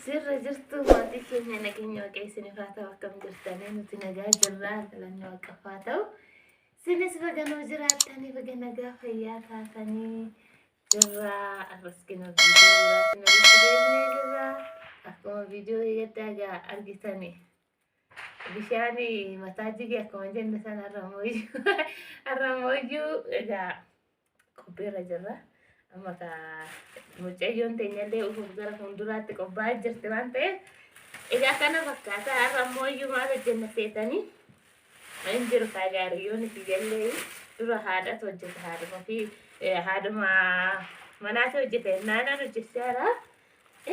Sirra jirtu maatii keenya nageenya waaqessinii faa ta'u akkam jirtanii nuti nagaa jirraa galanii waaqeffaa ta'u. Sinis baganoo jiraattanii baga nagaa fayyaa taatanii jirraa arraskina deemnee jirraa akkuma viidiyoo eeggaddaa argitanii. Bishaani mataa jigee akkuma jenne sana arramooyyuu egaa qophiirra jirra. Amma ka mucayyoon teenyallee ufuuf gara fuulduraatti qophaa'aa jirti waan ta'eef egaa kana fakkaata har'ammoo maal hojjenna seetanii hin jiru gaariyyoon itti jallee dura haadhatu hojjeta haadhuma manaatti hojjeta naannoo hojjechaadha.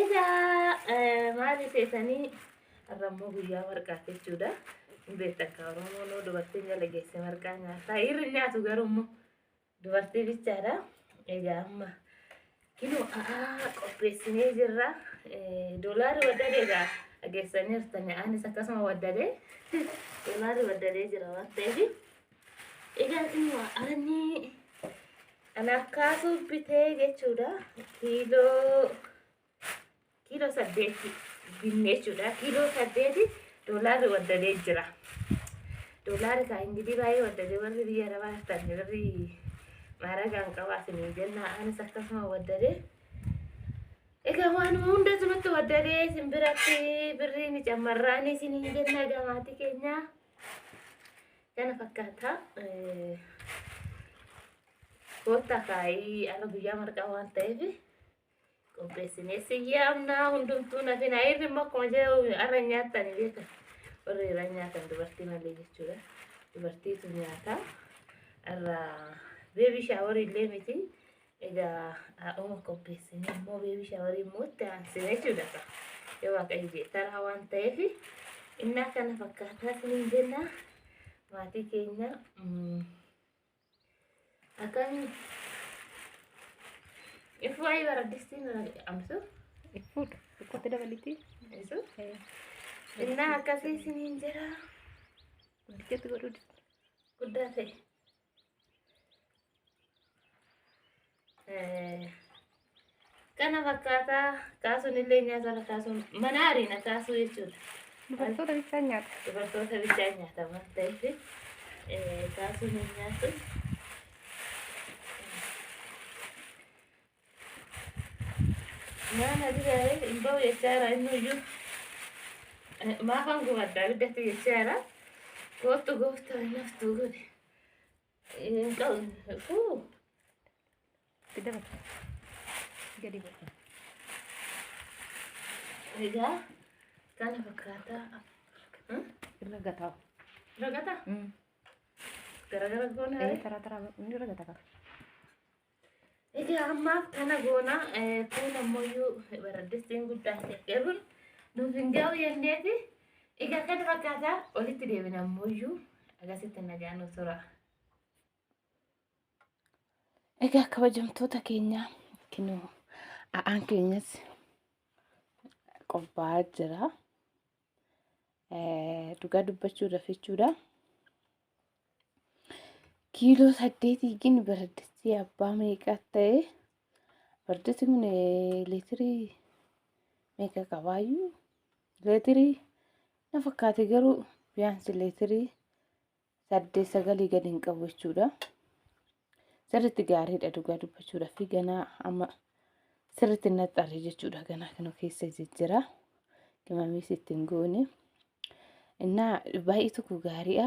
Egaa maal seetanii har'ammoo guyyaa marqaati jechuudha. Beekta akka Oromoon dubartiin jala geesse marqaa nyaataa hirri nyaatu garuu dubartii bichaadha. Egaa amma kilo qopheessinee jirra. Doolaarri waddadee egaa dhageessanii jirtanii anis akkasuma waddadee doolaarri waddadee jira waan ta'eef egaa kilo anaaf kaasuu bitee jechuudha. Kiiloo 8 binnee jechuudha. Kiiloo 8 doolaarri waddadee jira. Doolaarri kaa ingilii baay'ee waddadee warri biyya arabaa jirtan warri maaragaan qabaasinii jenna anis akkasuma waddadee egaa waanuma hundatu nutti waddadee simbiratti birriin cammarraanii isinii jenna egaa maatii keenya kana fakkaata. Koottaa kaayii ala guyyaa marqaa waan ta'eef qopheessinee siyyaamnaa hundumtuu nafina irri immoo akkuma jedhu arra nyaattanii beekan warri irra nyaatan dubartii malee jechuudha. Dubartiitu nyaata irra beebii shaaworii illee miti. Egaa haadhuma qopheessinee immoo beebii shaaworii immoo itti aansine jechuudha. Yoo waaqayyo jettara waan ta'eef innaa kana fakkaataa isiniin jenna maatii keenya akkam ifu waa'ee baraddistiin amsu ifuudha qote dabalitti isu innaa akkasii isiniin jira guddichatti godhuudha guddaa ta'e. Kana fakkaataa kaasuun illee nyaata kaasuun mana ariina kaasuu jechuudha. dubartoota bichaa nyaata. Dubartoota bichaa nyaata waan ta'eef kaasuun hin nyaatu. Nyaana diraalee hin ba'u jechaadha inni iyyuu maafan gubaddaa biddatti jechaadha. Gooftu gooftaa hin haftuu godhe. Hin qabu. Tidak apa. Jadi apa? Egaa kana fakkaata. Raga tahu. Ragata? Gara-gara goona. Tara ini raga tahu. Egaa ammaaf kana goona kun ammoo baraddistiin guddaan teekkeeruun nuuf hin ga'u jenneeti. Egaa kana fakkaata olitti deebina ammoo agasitti nagaan tura. Egaa kabajamtoota keenya kinoo a'aan keenyas qophaa'aa jira. Dhugaa dubbachuudhaaf jechuudha. Kiiloo 8 gin baraddistii abbaa meeqa ta'e baraddistii kun leetirii meeqa qabaayyuu leetirii na fakkaate garuu biyaansi leetirii 8-9 gadi hin qabu jechuudha. Sirriitti gaariidha dhugaa dubbachuudhaaf fi ganaa amma sirriitti naxxaree jechuudha. Ganaa kana keessa jira. Qimamiis ittiin goone. Innaa baay'ee tokko gaariidha.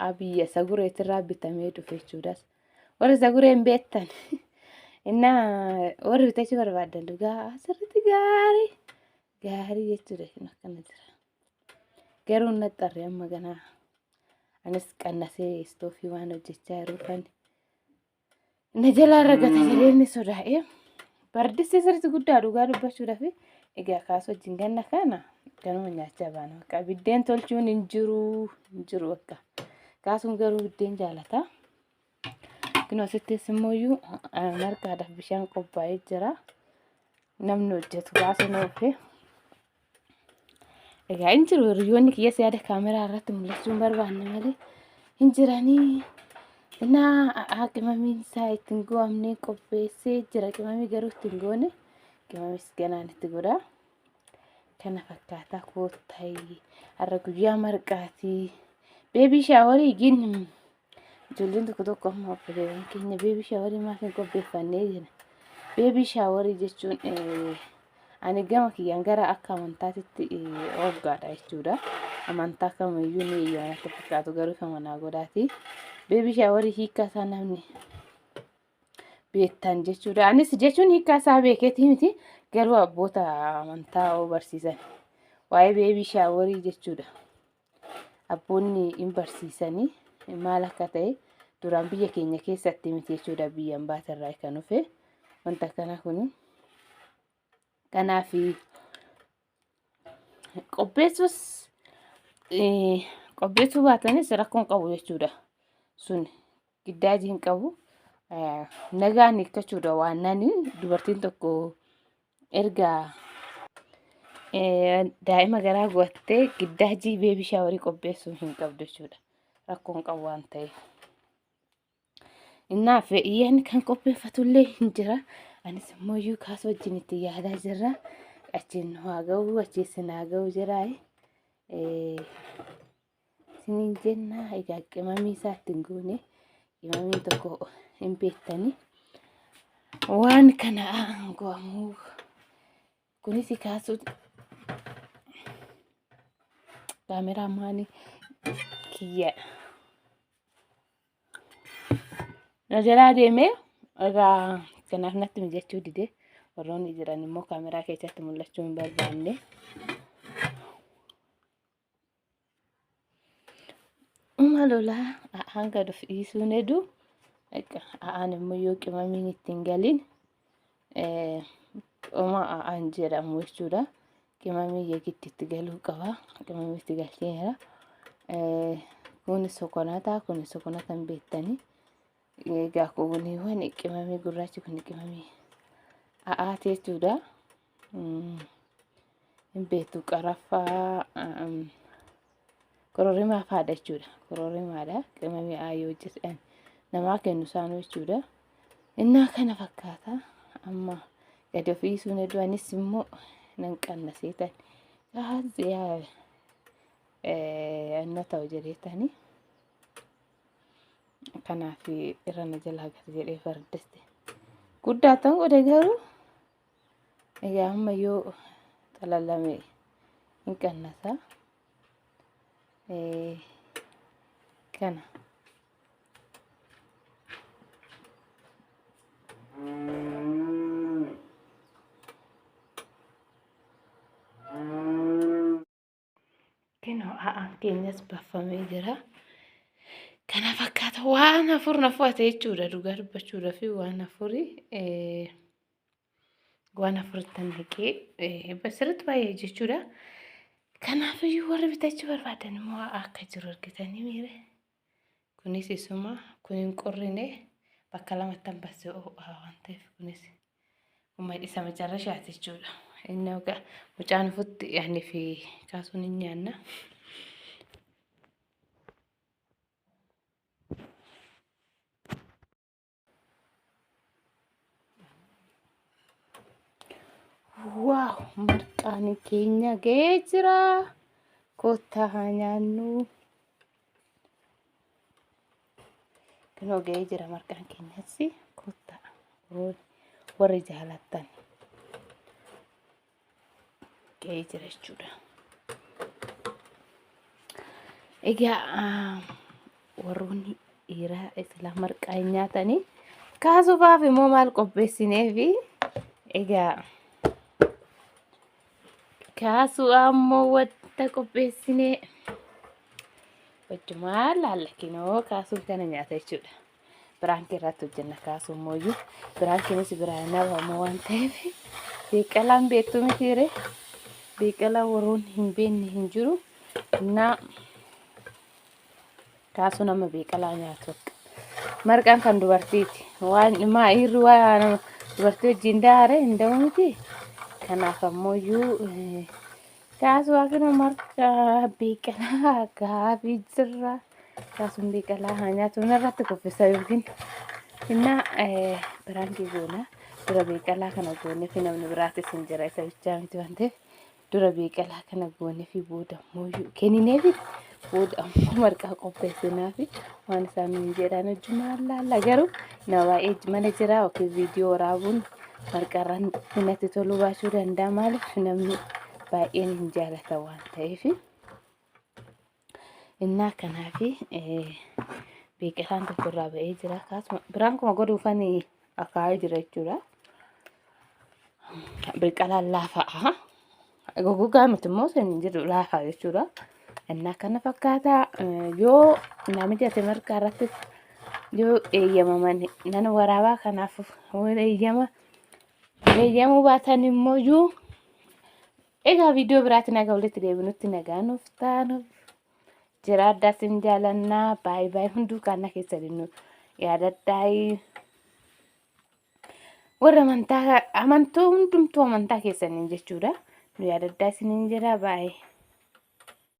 Abiyya sagureetirraa bitamee dhufe jechuudha. Warri sagureen beektan innaa warri bitachuu barbaadan dhugaa sirriitti gaarii jechuudha. Akkana jira. Garuu naxxaree amma ganaa. Anis qannasee istoofii waan hojjechaa jiru kan na jalaa ragata jedheenni sodaa'ee baraddistii sirriitti guddaa dhugaa dubbachuudhaaf egaa kaasuu wajjin ganna kana ganuma nyaachaa baana. Bakka biddeen tolchuun hin jiru bakka kaasuun garuu biddeen jaalata. Kunoo sittees immoo marqaadhaaf bishaan qophaa'ee jira. Namni hojjetu kaasuun oofee. Egaa hin jiru hiriyoonni kiyya yaada kaameraa irratti mul'achuun barbaanne malee hin jiranii. Innaa qimamiin isaa ittiin go'amnee qopheessee jira. Qimamii garuu ittiin goone qimamis ganaan itti godha. Kana fakkaataa koottai har'a guyyaa marqaatii. Beebii shaaworii gin ijoolleen tokko amma obboleewwan keenya beebii shaaworii maaf hin qopheeffannee jira. Beebii shaaworii jechuun ani gama kiyyaan gara akka amantaatitti hoggaadha jechuudha. Amantaa kamiyyuu ni iyyaanatti fakkaatu garuu kan manaa godhaati. Beebii shaaworii hiikkaa isaa namni beektan jechuudha. Anis jechuun hiikkaa isaa beekeetii miti garuu abboota amantaa barsiisan waa'ee beebii shaaworii jechuudha. Abboonni hin barsiisanii maal akka ta'e duraan biyya keenya keessatti miti jechuudha. Biyya ambaatirraa kan dhufe wanta kana kun kanaaf qopheessuu baatanis rakkoon qabu jechuudha. Sun giddaajii hin qabu. Nagaan hiikkachuudha waan nani dubartiin tokko erga daa'ima garaa guuttee giddaajii beebii shaaworii qopheessuu hin qabdu jechuudha. Rakkoon qabu waan ta'eef. Innaaf iyyaan kan qopheeffatullee hin jira. Anis immoo iyyuu kaasuu wajjin itti yaadaa jirra. Achiin haa ga'u achiin haa ga'u jiraa. Isiniin jenna egaa qimamii isaatti hin goone qimamii tokko hin beektanii waan kana go'amu kunis kaasuu kaameraa maanii kiyya na jalaa deemee egaa kanaaf natti mijachuu dide warroonni jiran immoo kaameraa keessatti mul'achuu hin barbaanne. Umalolaa hanga dhufu dhiisuun hedduu aan immoo yoo qimamiin ittiin galin aan jedhamu jechuudha. Qimamii yegitti itti galuu qaba. Qimamii itti galcheera. Kun sokonata hin beektanii. Egaa kuniiwwan qimamii gurraachi kun qimamii a'aati jechuudha. Hin beektu qaraffaa kororimaa faadha jechuudha. Kororimaadha. Qimamii aayoo hojjetan namaa kennu isaanii jechuudha. Innaa kana fakkaata. Amma gadi of dhiisuun hedduu anis immoo nan qannaseetan. Yaa anna ta'u jedheetanii. Kanaaf irra na jalaa gad jedhee fardaste. Guddaa ta'uu godhe garuu egaa amma yoo xalalame hin qannasa. Kana. Kenoo keenyas baffamee jira. Kana fakkaata waan afur na fu'ate jechuudha. Dhugaa dubbachuudhaaf waan afuritti naqee basirratti baay'ee jechuudha. Kanaafiyyuu warri bitachuu barbaadan immoo akka jiru argitanii miire. Kunis isuma kun hin qorrine bakka lamatti hambasee waan ta'eef kunis umma isa macarrashaati jechuudha. Inni ogaa mucaan futti yaani fi kaasuun hin nyaanna. Wow, marqaan keenya ga'ee jira. Kottaa haa nyaannu. Kunoo ga'ee jira marqaan keenyas kottaa warri jaalattan ga'ee jira jechuudha. Egaa warroonni dhiiraa isla marqaa hin nyaatanii kaasuudhaaf immoo maal qopheessineefi egaa kaasuu ammoo wanta qopheessinee wajjumaa laallakinoo kaasuu kana nyaata jechuudha. Biraankii irratti hojjenna kaasuu mooyyuu biraankiinis biraan nabamoo waan ta'eef beeqalaan beektu mitiire beeqalaa warroonni hin beekne hin jiru. Innaa kaasuu nama beeqalaa nyaatu marqaan kan dubartiiti waan maayiirri waan dubartii wajjin daare hin ta'u miti. Kanaaf ammoo kaasuu akkana marqaa beeqalaa gaabii jirra. Kaasuun beeqalaa haa nyaatu irratti kuffisaa yookiin innaa biraankii goona dura biqilaa kana goonee fi namni biraatis hin jira isa bichaa miti waan ta'eef dura biqilaa kana goonee fi booda immoo kenninee fi booda ammoo marqaa qopheessinaa fi waan isaan nuun jedhan hojjumaa laalla garuu na baay'ee mana jira yookiin viidiyoo waraabuun marqarraan natti toluu baachuu danda'a maaliif namni baay'een hin jaalata waan ta'eef innaa kanaafi biqilaan tokkorraa ba'ee jira akkasuma biraan kuma godhuufanii akaa'ee jira jechuudha. Biqilaan laafaa gogaa miti immoo saniin jedhu laafaa jechuudha. Innaa kana fakkaata yoo namicha ati marqaa irratti yoo eeyyamaman nan waraabaa kanaaf eeyyamuu baatan immoo egaa viidiyoo biraatiin nagaa walitti deebinutti nagaa nuuf taanuuf jira addaas hin jaalannaa baay'ee hunduu kana keessa dinnu yaadaddaa'ii warra amantaa hundumtuu amantaa keessaniin jechuudha nu yaadaddaa isiniin jira baay'ee.